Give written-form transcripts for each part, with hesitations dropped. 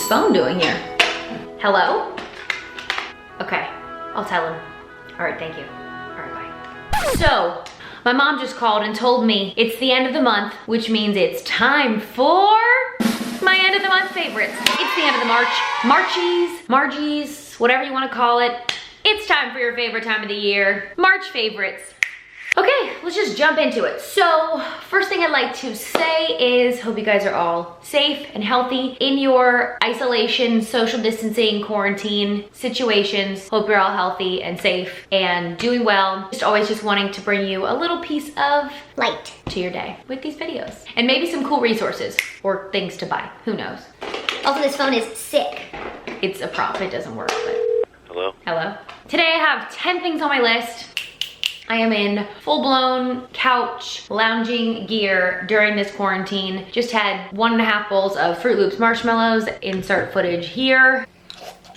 this phone doing here? Hello? Okay, I'll tell him. All right, thank you. All right, bye. So, my mom just called and told me it's the end of the month, which means it's time for my end of the month favorites. It's the end of the Margie's, whatever you want to call it. It's time for your favorite time of the year, March favorites. Okay, let's just jump into it. So, first thing I'd like to say is hope you guys are all safe and healthy in your isolation, social distancing, quarantine situations. Hope you're all healthy and safe and doing well. Just always just wanting to bring you a little piece of light to your day with these videos. And maybe some cool resources or things to buy, who knows. Also, this phone is sick. It's a prop, it doesn't work, but. Hello? Hello? Today I have 10 things on my list. I am in full-blown couch lounging gear during this quarantine. Just had 1.5 bowls of Froot Loops Marshmallows. Insert footage here.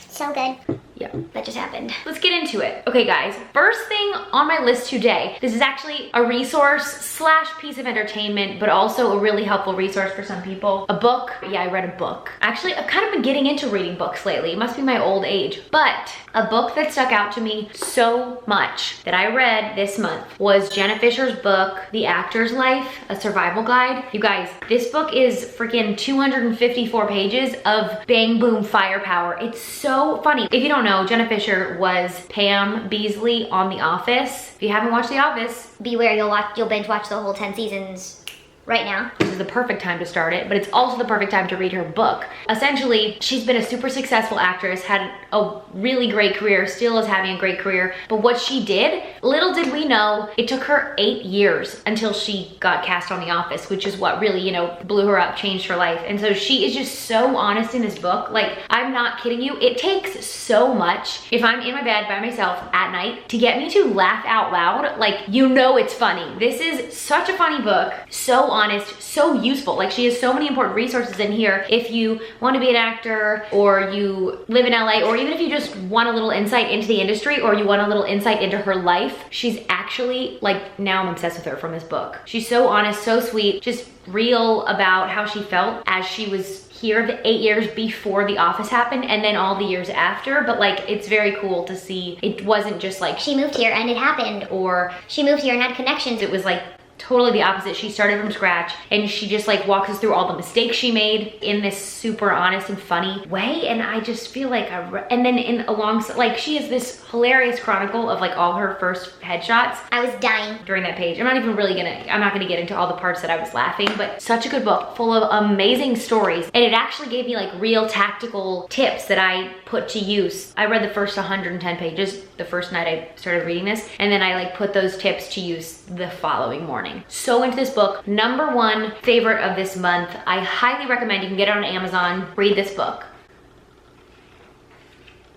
So good. Yeah. That just happened. Let's get into it. Okay guys, first thing on my list today, this is actually a resource slash piece of entertainment, but also a really helpful resource for some people. A book. Yeah, I read a book. Actually, I've kind of been getting into reading books lately. It must be my old age. But a book that stuck out to me so much that I read this month was Jenna Fischer's book, The Actor's Life, A Survival Guide. You guys, this book is freaking 254 pages of bang boom firepower. It's so funny. If you don't know, Jenna Fischer was Pam Beasley on The Office. If you haven't watched The Office, beware, you'll binge watch the whole 10 seasons right now. This is the perfect time to start it, but it's also the perfect time to read her book. Essentially, she's been a super successful actress, had a really great career, still is having a great career, but what she did, little did we know, it took her 8 years until she got cast on The Office, which is what really, you know, blew her up, changed her life. And so she is just so honest in this book. Like, I'm not kidding you, it takes so much if I'm in my bed by myself at night to get me to laugh out loud. Like, you know it's funny. This is such a funny book, so honest, so useful. Like, she has so many important resources in here if you want to be an actor or you live in LA, or even if you just want a little insight into the industry or you want a little insight into her life. She's actually, like, now I'm obsessed with her from this book. She's so honest, so sweet, just real about how she felt as she was here the 8 years before The Office happened and then all the years after. But like, it's very cool to see it wasn't just like she moved here and it happened, or she moved here and had connections. It was like totally the opposite. She started from scratch and she just like walks us through all the mistakes she made in this super honest and funny way. And I just feel like and then alongside, like, she has this hilarious chronicle of like all her first headshots. I was dying during that page. I'm not gonna get into all the parts that I was laughing, but such a good book full of amazing stories. And it actually gave me like real tactical tips that I put to use. I read the first 110 pages the first night I started reading this, and then I like put those tips to use the following morning. So into this book, #1 favorite of this month. I highly recommend, you can get it on Amazon, read this book.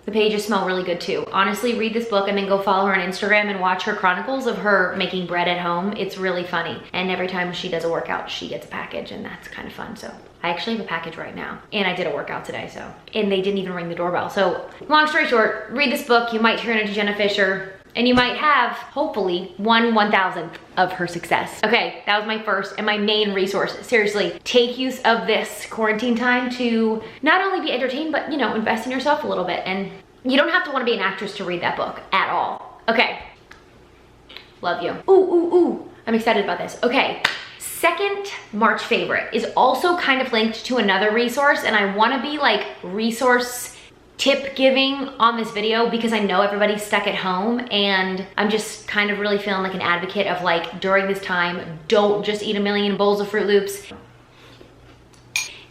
The pages smell really good too. Honestly, read this book and then go follow her on Instagram and watch her chronicles of her making bread at home. It's really funny. And every time she does a workout, she gets a package, and that's kind of fun. So I actually have a package right now, and I did a workout today, so. And they didn't even ring the doorbell. So long story short, read this book. You might turn into Jenna Fischer, and you might have, hopefully, 1/1000th of her success. Okay, that was my first and my main resource. Seriously, take use of this quarantine time to not only be entertained, but, you know, invest in yourself a little bit. And you don't have to want to be an actress to read that book at all. Okay, love you. Ooh, I'm excited about this. Okay, second March favorite is also kind of linked to another resource, and I want to be like resource tip giving on this video because I know everybody's stuck at home, and I'm just kind of really feeling like an advocate of like, during this time, don't just eat a million bowls of Froot Loops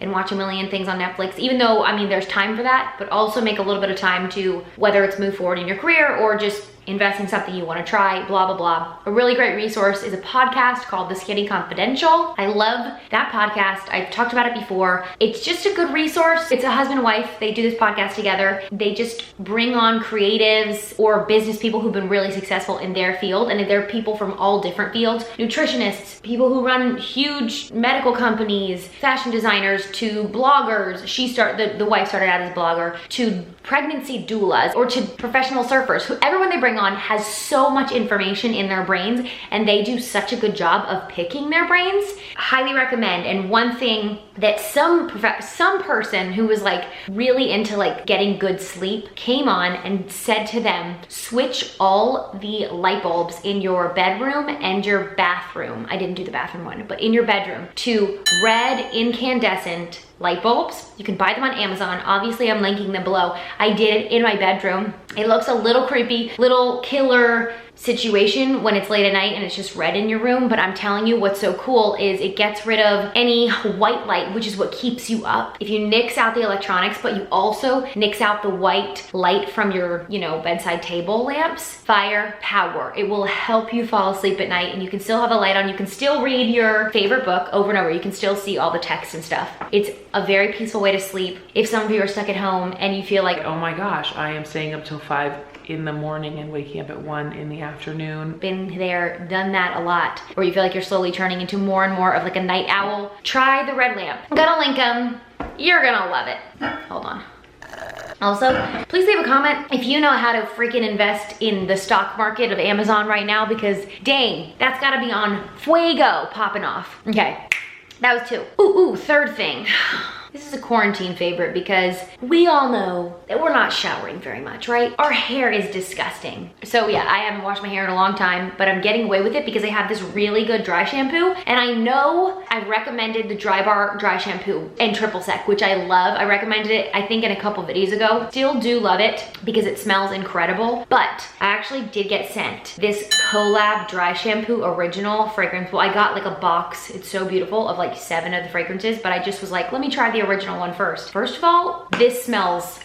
and watch a million things on Netflix, even though, I mean, there's time for that, but also make a little bit of time to, whether it's move forward in your career or just invest in something you want to try, blah, blah, blah. A really great resource is a podcast called The Skinny Confidential. I love that podcast. I've talked about it before. It's just a good resource. It's a husband and wife. They do this podcast together. They just bring on creatives or business people who've been really successful in their field. And they're people from all different fields. Nutritionists, people who run huge medical companies, fashion designers, to bloggers. The wife started out as a blogger, to pregnancy doulas, or to professional surfers. Everyone they bring bring on has so much information in their brains, and they do such a good job of picking their brains. Highly recommend. And one thing that some person who was like really into like getting good sleep came on and said to them, switch all the light bulbs in your bedroom and your bathroom. I didn't do the bathroom one, but in your bedroom to red incandescent light bulbs. You can buy them on Amazon. Obviously, I'm linking them below. I did it in my bedroom. It looks a little creepy, little killer situation when it's late at night and it's just red in your room, but I'm telling you what's so cool is it gets rid of any white light, which is what keeps you up. If you nix out the electronics, but you also nix out the white light from your, you know, bedside table lamps, fire power. It will help you fall asleep at night, and you can still have a light on. You can still read your favorite book over and over. You can still see all the text and stuff. It's a very peaceful way to sleep. If some of you are stuck at home and you feel like, oh my gosh, I am staying up till 5 in the morning and waking up at 1 in the afternoon. Been there, done that a lot, or you feel like you're slowly turning into more and more of like a night owl, try the red lamp. I'm gonna link them. You're gonna love it. Hold on. Also, please leave a comment if you know how to freaking invest in the stock market of Amazon right now, because dang, that's gotta be on fuego popping off. Okay, that was 2. Ooh, third thing. This is a quarantine favorite because we all know that we're not showering very much, right? Our hair is disgusting. So yeah, I haven't washed my hair in a long time, but I'm getting away with it because I have this really good dry shampoo. And I know I recommended the Dry Bar Dry Shampoo in Triple Sec, which I love. I recommended it, I think, in a couple videos ago. Still do love it because it smells incredible. But I actually did get sent this COLAB Dry Shampoo Original fragrance. Well, I got like a box, it's so beautiful, of like 7 of the fragrances, but I just was like, let me try the original one first. First of all, this smells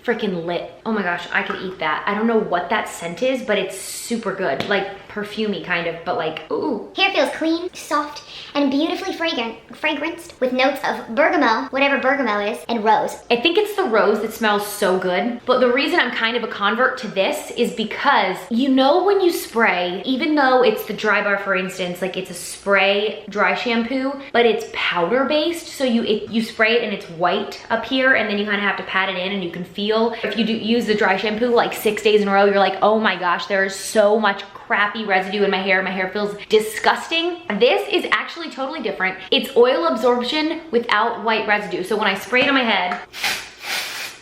freaking lit. Oh my gosh, I could eat that. I don't know what that scent is, but it's super good. Like perfumey kind of, but like, ooh. Hair feels clean, soft, and beautifully fragranced with notes of bergamot, whatever bergamot is, and rose. I think it's the rose that smells so good. But the reason I'm kind of a convert to this is because you know when you spray, even though it's the Dry Bar, for instance, like it's a spray dry shampoo, but it's powder based. So you spray it and it's white up here, and then you kind of have to pat it in, and you can feel, if you do use the dry shampoo like 6 days in a row, you're like, oh my gosh, there is so much crappy residue in my hair. My hair feels disgusting. This is actually totally different. It's oil absorption without white residue. So when I spray it on my head,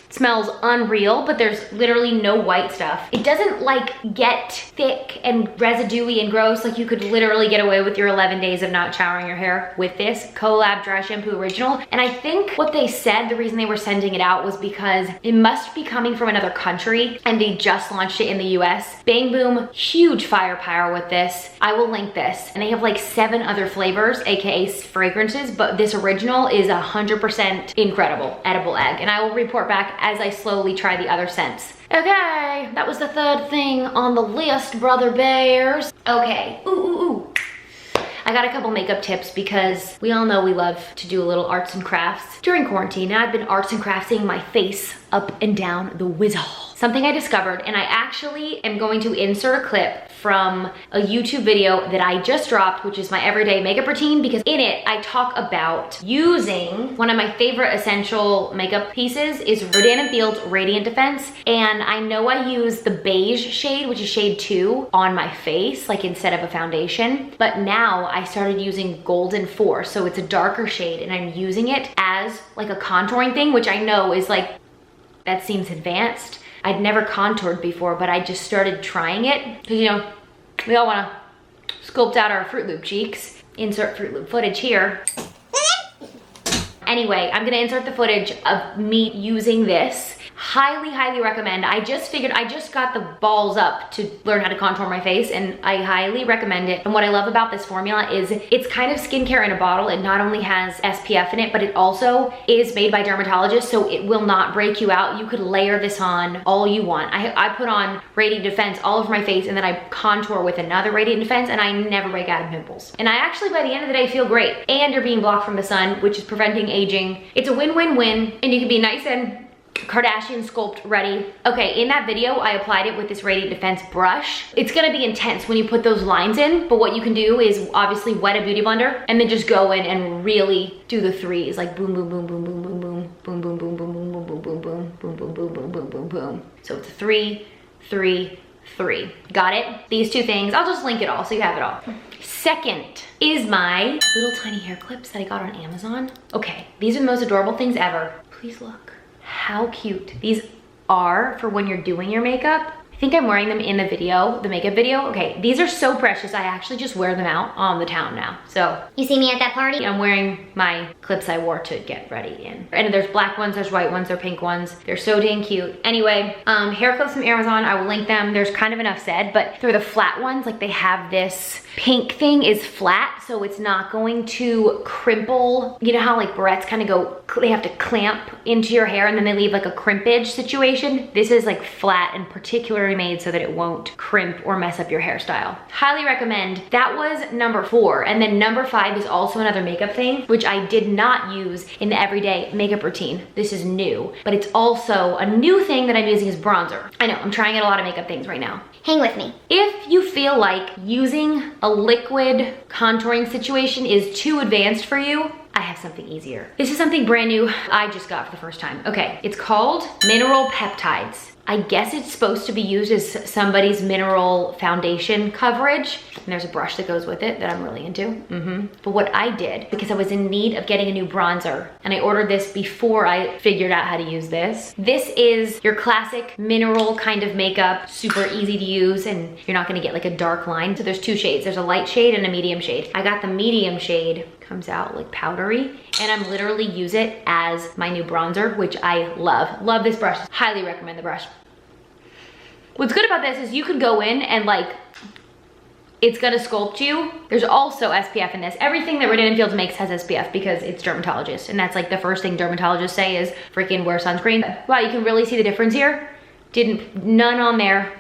it smells unreal, but there's literally no white stuff. It doesn't like get thick and residuey and gross. Like you could literally get away with your 11 days of not showering your hair with this COLAB Dry Shampoo Original. And I think what they said, the reason they were sending it out was because it must be coming from another country and they just launched it in the US. Bang boom, huge firepower with this. I will link this. And they have like 7 other flavors, AKA fragrances, but this original is 100% incredible edible egg. And I will report back as I slowly try the other scents. Okay, that was the 3rd thing on the list, brother bears. Okay, ooh. I got a couple makeup tips because we all know we love to do a little arts and crafts during quarantine. And I've been arts and crafting my face up and down the whizzle. Something I discovered, and I actually am going to insert a clip from a YouTube video that I just dropped, which is my everyday makeup routine, because in it I talk about using one of my favorite essential makeup pieces is Rodan & Fields Radiant Defense. And I know I use the beige shade, which is shade 2, on my face, like instead of a foundation. But now I started using Golden 4, so it's a darker shade, and I'm using it as like a contouring thing, which I know is like, that seems advanced. I'd never contoured before, but I just started trying it. Cause you know, we all wanna sculpt out our Fruit Loop cheeks. Insert Fruit Loop footage here. Anyway, I'm gonna insert the footage of me using this. Highly recommend. I just got the balls up to learn how to contour my face, and I highly recommend it. And what I love about this formula is it's kind of skincare in a bottle. It not only has SPF in it, but it also is made by dermatologists, so it will not break you out. You could layer this on all you want. I put on Radiant Defense all over my face, and then I contour with another Radiant Defense, and I never break out of pimples. And I actually, by the end of the day, feel great. And you're being blocked from the sun, which is preventing aging. It's a win-win-win, and you can be nice and Kardashian sculpt ready. Okay, in that video, I applied it with this Radiant Defense brush. It's gonna be intense when you put those lines in, but what you can do is obviously wet a beauty blender and then just go in and really do the 3s, like boom, boom, boom, boom, boom, boom, boom. boom, boom, boom, boom, boom, boom, boom, boom, boom, boom, boom, boom, boom, boom, boom, boom. So it's 3, 3, 3. Got it? These two things, I'll just link it all so you have it all. Second is my little tiny hair clips that I got on Amazon. Okay, these are the most adorable things ever. Please look how cute these are for when you're doing your makeup. I think I'm wearing them in the video, the makeup video. Okay, these are so precious. I actually just wear them out on the town now. So You see me at that party? I'm wearing my clips I wore to get ready in. And there's black ones, there's white ones, there's pink ones. They're so dang cute. Anyway, hair clips from Amazon, I will link them. There's kind of enough said, but they're the flat ones. Like they have this pink thing is flat, so it's not going to crimple. You know how like barrettes kind of go, they have to clamp into your hair and then they leave like a crimpage situation? This is like flat and particularly made so that it won't crimp or mess up your hairstyle. Highly recommend. That was number 4. And then number 5 is also another makeup thing, which I did not use in the everyday makeup routine. This is new, but it's also a new thing that I'm using is bronzer. I know, I'm trying out a lot of makeup things right now. Hang with me. If you feel like using a liquid contouring situation is too advanced for you, I have something easier. This is something brand new I just got for the first time. Okay, it's called Mineral Peptides. I guess it's supposed to be used as somebody's mineral foundation coverage. And there's a brush that goes with it that I'm really into. But what I did, because I was in need of getting a new bronzer, and I ordered this before I figured out how to use this. This is your classic mineral kind of makeup, super easy to use, and you're not gonna get like a dark line. So there's 2 shades. There's a light shade and a medium shade. I got the medium shade, comes out like powdery, and I'm literally use it as my new bronzer, which I love. Love this brush, highly recommend the brush. What's good about this is you can go in and like, it's gonna sculpt you. There's also SPF in this. Everything that Rodan and Fields makes has SPF because it's dermatologists, and that's like the first thing dermatologists say is freaking wear sunscreen. Wow, you can really see the difference here. None on there,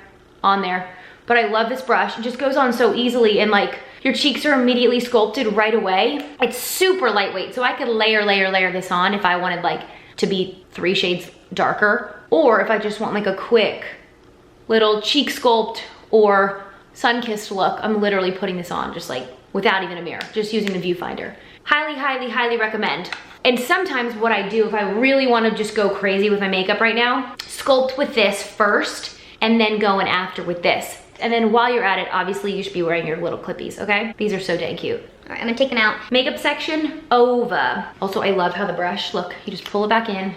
But I love this brush, it just goes on so easily, and like your cheeks are immediately sculpted right away. It's super lightweight, so I could layer this on if I wanted like to be 3 shades darker, or if I just want like a quick little cheek sculpt or sun-kissed look, I'm literally putting this on just like without even a mirror, just using the viewfinder. Highly, highly, highly recommend. And sometimes what I do if I really want to just go crazy with my makeup right now, sculpt with this first and then go in after with this. And then while you're at it, obviously you should be wearing your little clippies, okay? These are so dang cute. All right, I'm gonna take them out. Makeup section over. Also, I love how the brush, look, you just pull it back in,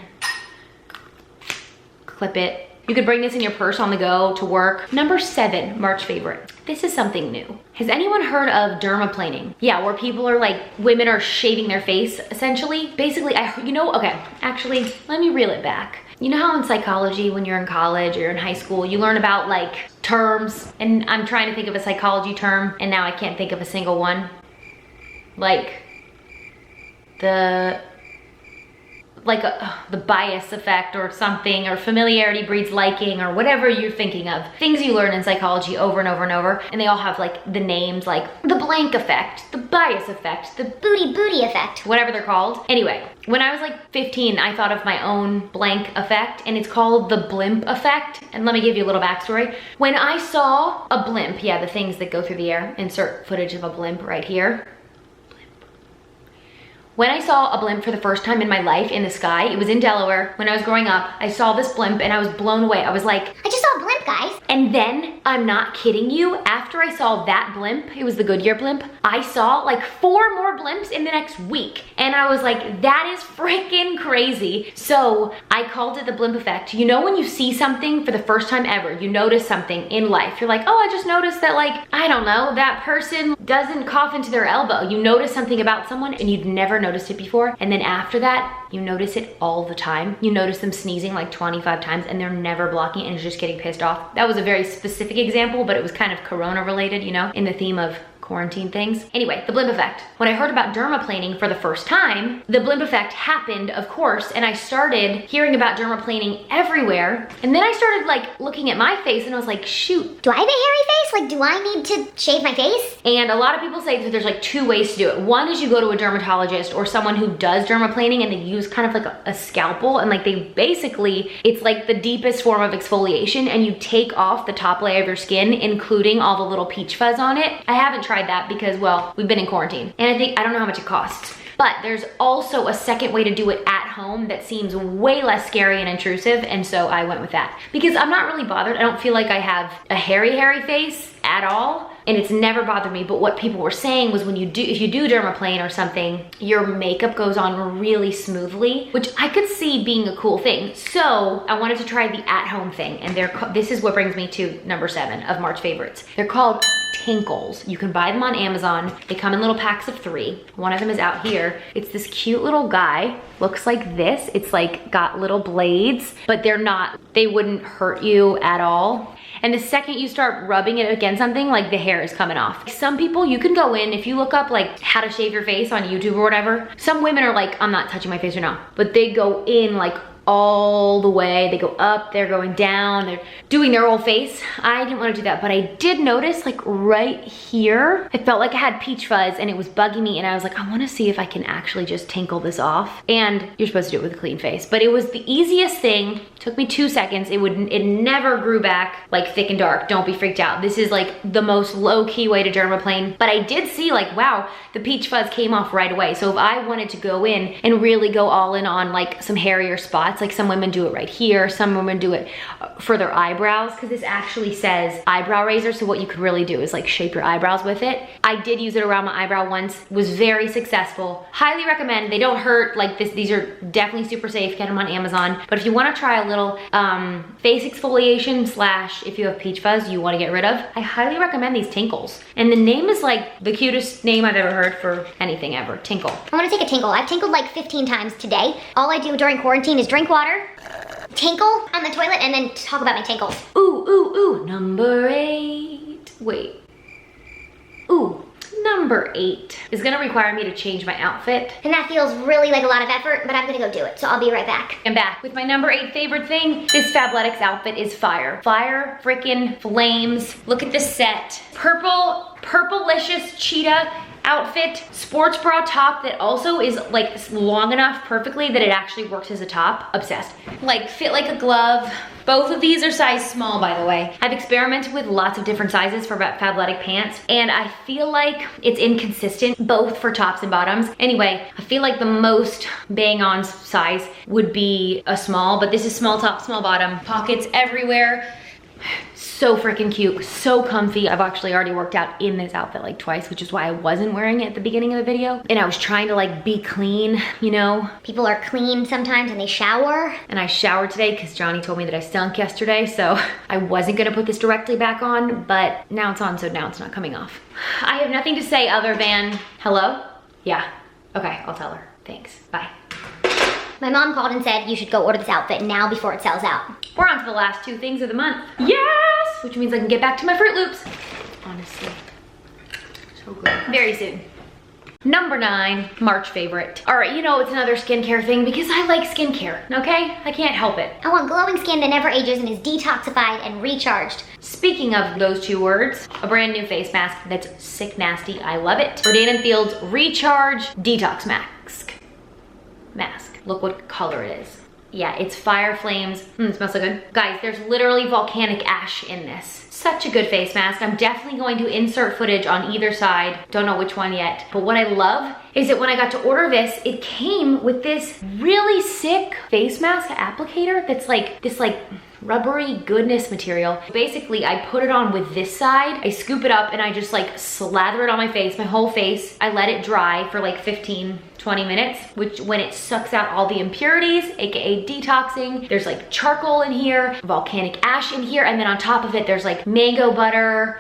clip it. You could bring this in your purse on the go to work. Number 7, March favorite. This is something new. Has anyone heard of dermaplaning? Yeah, where people are like, women are shaving their face, essentially. Basically, okay, actually, let me reel it back. You know how in psychology, when you're in college or in high school, you learn about like terms, and I'm trying to think of a psychology term, and now I can't think of a single one. Like the bias effect or something, or familiarity breeds liking, or whatever you're thinking of. Things you learn in psychology over and over and over, and they all have like the names, like the blank effect, the bias effect, the Booty effect. whatever they're called. Anyway, when I was like 15, I thought of my own blank effect, and it's called the blimp effect. And let me give you a little backstory. When I saw a blimp, yeah, the things that go through the air, insert footage of a blimp right here. When I saw a blimp for the first time in my life in the sky, it was in Delaware. When I was growing up, I saw this blimp and I was blown away. I was like, I just saw a blimp, guys. and then, I'm not kidding you, after I saw that blimp, it was the Goodyear blimp, I saw like 4 more blimps in the next week. And I was like, that is freaking crazy. So I called it the blimp effect. You know when you see something for the first time ever, you notice something in life. You're like, oh, I just noticed that like, I don't know, that person doesn't cough into their elbow. You notice something about someone and you'd never noticed it before. And then after that, you notice it all the time. You notice them sneezing like 25 times and they're never blocking and you're just getting pissed off. That was a very specific example, but it was kind of corona related, you know, in the theme of quarantine things. Anyway, the blimp effect. When I heard about dermaplaning for the first time, the blimp effect happened, of course, and I started hearing about dermaplaning everywhere. And then I started like looking at my face and I was like, shoot. Do I have a hairy face? Like, do I need to shave my face? And a lot of people say that there's like 2 ways to do it. One is you go to a dermatologist or someone who does dermaplaning and they use kind of like a scalpel and like they basically, it's like the deepest form of exfoliation and you take off the top layer of your skin, including all the little peach fuzz on it. I haven't tried that because, well, we've been in quarantine and I don't know how much it costs. But there's also a second way to do it at home that seems way less scary and intrusive, and so I went with that. Because I'm not really bothered. I don't feel like I have a hairy face at all, and it's never bothered me. But what people were saying was when you do, if you do dermaplane or something, your makeup goes on really smoothly, which I could see being a cool thing. So I wanted to try the at-home thing, and this is what brings me to number 7 of March favorites. They're called Tinkles. You can buy them on Amazon. They come in little packs of 3. One of them is out here. It's this cute little guy. Looks like this. It's like got little blades, but they wouldn't hurt you at all. And the second you start rubbing it against something, like the hair is coming off. Some people, you can go in, if you look up like how to shave your face on YouTube or whatever, some women are like, I'm not touching my face right now, but they go in like all the way. They go up, they're going down, they're doing their whole face. I didn't want to do that, but I did notice like right here, I felt like I had peach fuzz and it was bugging me, and I was like, I want to see if I can actually just tinkle this off. And you're supposed to do it with a clean face, but it was the easiest thing. Took me 2 seconds. It never grew back like thick and dark. Don't be freaked out. This is like the most low-key way to dermaplane, but I did see like, wow, the peach fuzz came off right away. So if I wanted to go in and really go all in on like some hairier spots, like some women do it right here, some women do it for their eyebrows, because this actually says eyebrow razor. So what you could really do is like shape your eyebrows with it. I did use it around my eyebrow once, was very successful. Highly recommend. They don't hurt like this. These are definitely super safe. Get them on Amazon. But if you want to try a little face exfoliation / if you have peach fuzz you want to get rid of, I highly recommend these Tinkles. And the name is like the cutest name I've ever heard for anything ever. Tinkle. I want to take a tinkle. I've tinkled like 15 times today. All I do during quarantine is drink water, tinkle on the toilet, and then talk about my tinkles. Ooh, ooh, ooh. Number 8. Wait. Ooh. Number 8 is gonna require me to change my outfit. And that feels really like a lot of effort, but I'm gonna go do it. So I'll be right back. I'm back with my number 8 favorite thing. This fabletics outfit is fire. Fire, freaking flames. Look at this set. Purplelicious cheetah outfit, sports bra top that also is like long enough perfectly that it actually works as a top. Obsessed. Like fit like a glove. Both of these are size small, by the way. I've experimented with lots of different sizes for fabletic pants, and I feel like it's inconsistent, both for tops and bottoms. Anyway, I feel like the most bang on size would be a small, but this is small top, small bottom, pockets everywhere. So freaking cute, so comfy. I've actually already worked out in this outfit like twice, which is why I wasn't wearing it at the beginning of the video. And I was trying to like be clean, you know? People are clean sometimes and they shower. And I showered today because Johnny told me that I stunk yesterday, so I wasn't gonna put this directly back on, but now it's on, so now it's not coming off. I have nothing to say other than, hello? Yeah, okay, I'll tell her. Thanks, bye. My mom called and said you should go order this outfit now before it sells out. We're on to the last 2 things of the month. Yes! Which means I can get back to my Fruit Loops. Honestly, so good. Very soon. Number 9, March favorite. All right, you know it's another skincare thing because I like skincare, okay? I can't help it. I want glowing skin that never ages and is detoxified and recharged. Speaking of those 2 words, a brand new face mask that's sick nasty. I love it. Rodan & Fields Recharge Detox Mask. Look what color it is. Yeah, it's fire flames. It smells so good. Guys, there's literally volcanic ash in this. Such a good face mask. I'm definitely going to insert footage on either side. Don't know which one yet. But what I love is that when I got to order this, it came with this really sick face mask applicator that's like this rubbery goodness material. Basically, I put it on with this side, I scoop it up and I just like slather it on my face, my whole face. I let it dry for like 15, 20 minutes, which when it sucks out all the impurities, aka detoxing, there's like charcoal in here, volcanic ash in here, and then on top of it, there's like mango butter,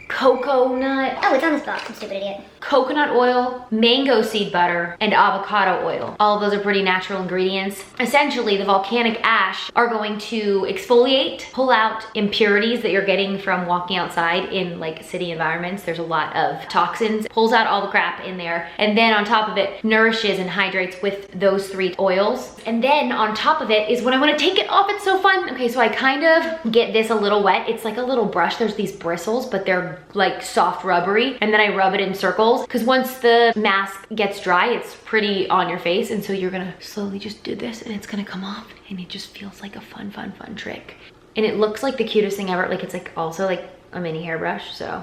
coconut. Oh, it's on this box, I'm stupid idiot. Coconut oil, mango seed butter, and avocado oil. All of those are pretty natural ingredients. Essentially, the volcanic ash are going to exfoliate, pull out impurities that you're getting from walking outside in like city environments. There's a lot of toxins, pulls out all the crap in there. And then on top of it, nourishes and hydrates with those 3 oils. And then on top of it is when I wanna take it off, it's so fun. Okay, so I kind of get this a little wet. It's like a little brush. There's these bristles, but they're like soft rubbery. And then I rub it in circles because once the mask gets dry, it's pretty on your face. And so you're gonna slowly just do this and it's gonna come off and it just feels like a fun trick. And it looks like the cutest thing ever. Like it's like also like a mini hairbrush. So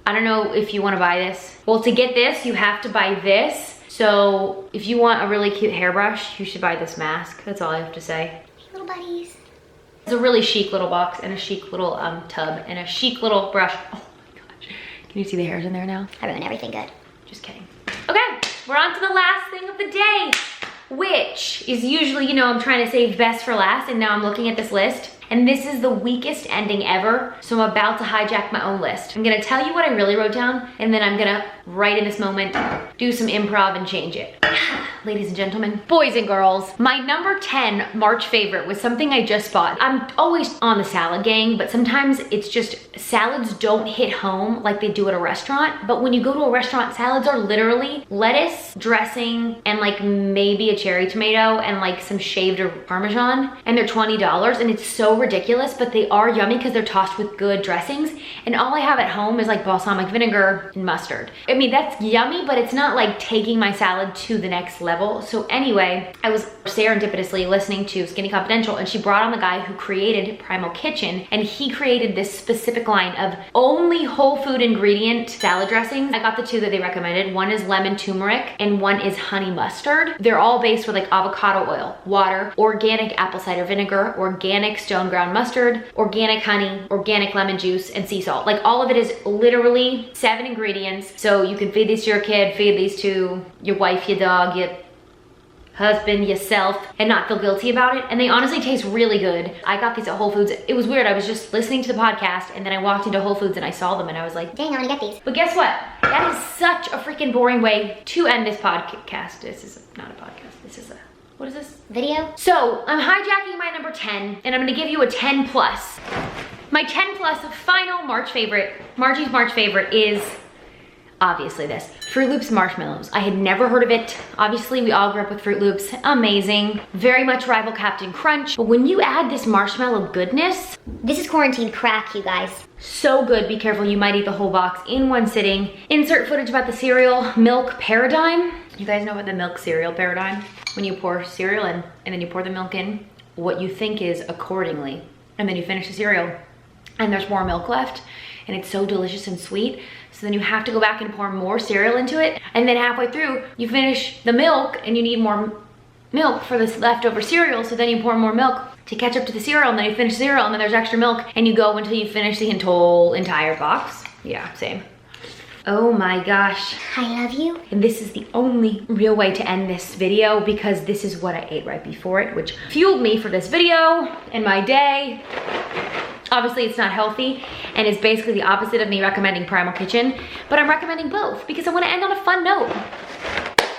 I don't know if you wanna buy this. Well, to get this, you have to buy this So if you want a really cute hairbrush, you should buy this mask. That's all I have to say. Little buddies. It's a really chic little box and a chic little tub and a chic little brush. Oh my gosh. Can you see the hairs in there now? I ruined everything good. Just kidding. Okay, we're on to the last thing of the day, which is usually, you know, I'm trying to save best for last, and now I'm looking at this list, and this is the weakest ending ever, so I'm about to hijack my own list. I'm gonna tell you what I really wrote down, and then I'm gonna, right in this moment, do some improv and change it. Ladies and gentlemen, boys and girls, my number 10 March favorite was something I just bought. I'm always on the salad gang, but sometimes it's just salads don't hit home like they do at a restaurant. But when you go to a restaurant, salads are literally lettuce, dressing, and like maybe a cherry tomato and like some shaved or Parmesan, and they're $20, and it's so ridiculous, but they are yummy because they're tossed with good dressings. And all I have at home is like balsamic vinegar and mustard. I mean, that's yummy, but it's not like taking my salad to the next level. So anyway, I was serendipitously listening to Skinny Confidential, and she brought on the guy who created Primal Kitchen, and he created this specific line of only whole food ingredient salad dressings. I got the two that they recommended. One is lemon turmeric and one is honey mustard. They're all based with like avocado oil, water, organic apple cider vinegar, organic stone ground mustard, organic honey, organic lemon juice, and sea salt. Like all of it is literally 7 ingredients. So you can feed these to your kid, feed these to your wife, your dog, your husband, yourself, and not feel guilty about it. And they honestly taste really good. I got these at Whole Foods. It was weird. I was just listening to the podcast, and then I walked into Whole Foods and I saw them, and I was like, dang, I wanna get these. But guess what? That is such a freaking boring way to end this podcast. This is not a podcast. This is a, what is this? Video? So I'm hijacking my number 10, and I'm gonna give you a 10 plus. My 10 plus final March favorite, Margie's March favorite, is obviously this, Loops Marshmallows. I had never heard of it. Obviously, we all grew up with Froot Loops. Amazing. Very much rival Captain Crunch. But when you add this marshmallow goodness, this is quarantine crack, you guys. so good. Be careful, you might eat the whole box in one sitting. Insert footage about the cereal milk paradigm. You guys know about the milk cereal paradigm? When you pour cereal in, and then you pour the milk in, what you think is accordingly. And then you finish the cereal, and there's more milk left, and it's so delicious and sweet. So then you have to go back and pour more cereal into it. And then halfway through, you finish the milk and you need more milk for this leftover cereal. So then you pour more milk to catch up to the cereal, and then you finish the cereal, and then there's extra milk, and you go until you finish the whole entire box. Yeah, same. Oh my gosh. I love you. And this is the only real way to end this video, because this is what I ate right before it, which fueled me for this video and my day. Obviously it's not healthy and is basically the opposite of me recommending Primal Kitchen, but I'm recommending both because I want to end on a fun note.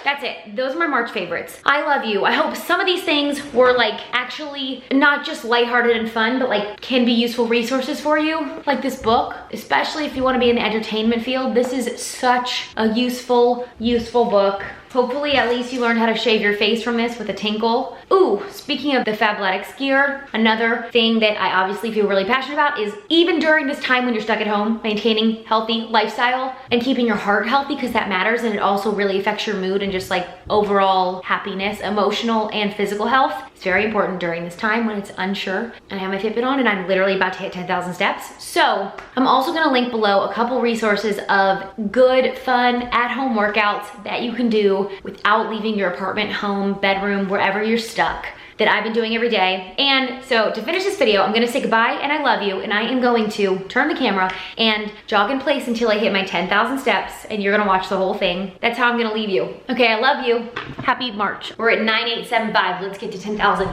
That's it. Those are my March favorites. I love you. I hope some of these things were like actually not just lighthearted and fun, but like can be useful resources for you. Like this book, especially if you want to be in the entertainment field. This is such a useful book. Hopefully at least you learned how to shave your face from this with a tinkle. Ooh, speaking of the fabletics gear, another thing that I obviously feel really passionate about is even during this time when you're stuck at home, maintaining healthy lifestyle and keeping your heart healthy, because that matters, and it also really affects your mood and just like overall happiness, emotional and physical health. It's very important during this time when it's unsure. And I have my Fitbit on and I'm literally about to hit 10,000 steps. So I'm also gonna link below a couple resources of good, fun, at-home workouts that you can do without leaving your apartment, home, bedroom, wherever you're stuck, that I've been doing every day. And so to finish this video, I'm gonna say goodbye and I love you, and I am going to turn the camera and jog in place until I hit my 10,000 steps, and you're gonna watch the whole thing. That's how I'm gonna leave you. Okay, I love you. Happy March. We're at 9875. Let's get to 10,000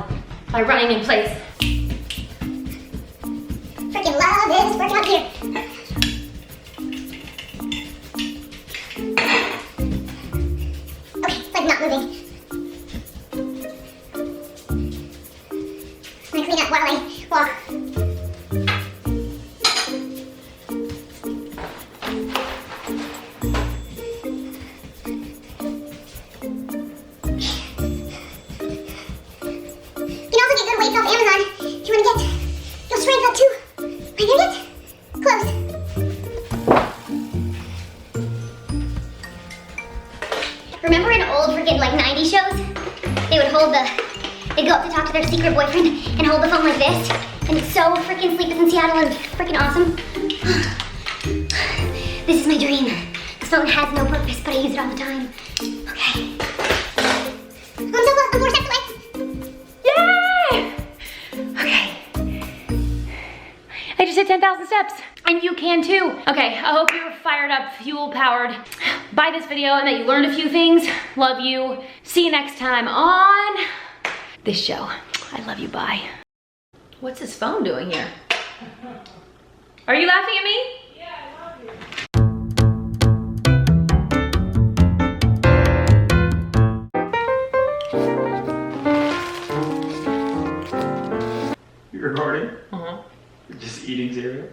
by running in place. Freaking love this workout gear. Okay, it's like not moving. I'm gonna clean up while I walk. You can also get good weights off Amazon if you want to get your strength up too. Are you there yet? Close. Remember in old freaking like 90s shows? They would hold they'd go up to talk to their secret boyfriend and hold the phone like this. And it's so freaking sleepless in Seattle and freaking awesome. This is my dream. This phone has no purpose, but I use it all the time. Okay. I'm 4 steps away. Yay! Okay. I just hit 10,000 steps. And you can too. Okay, I hope you're fired up, fuel powered by this video and that you learned a few things. Love you. See you next time on this show. I love you, bye. What's his phone doing here? Are you laughing at me? Yeah, I love you. You recording? Uh-huh. Just eating cereal?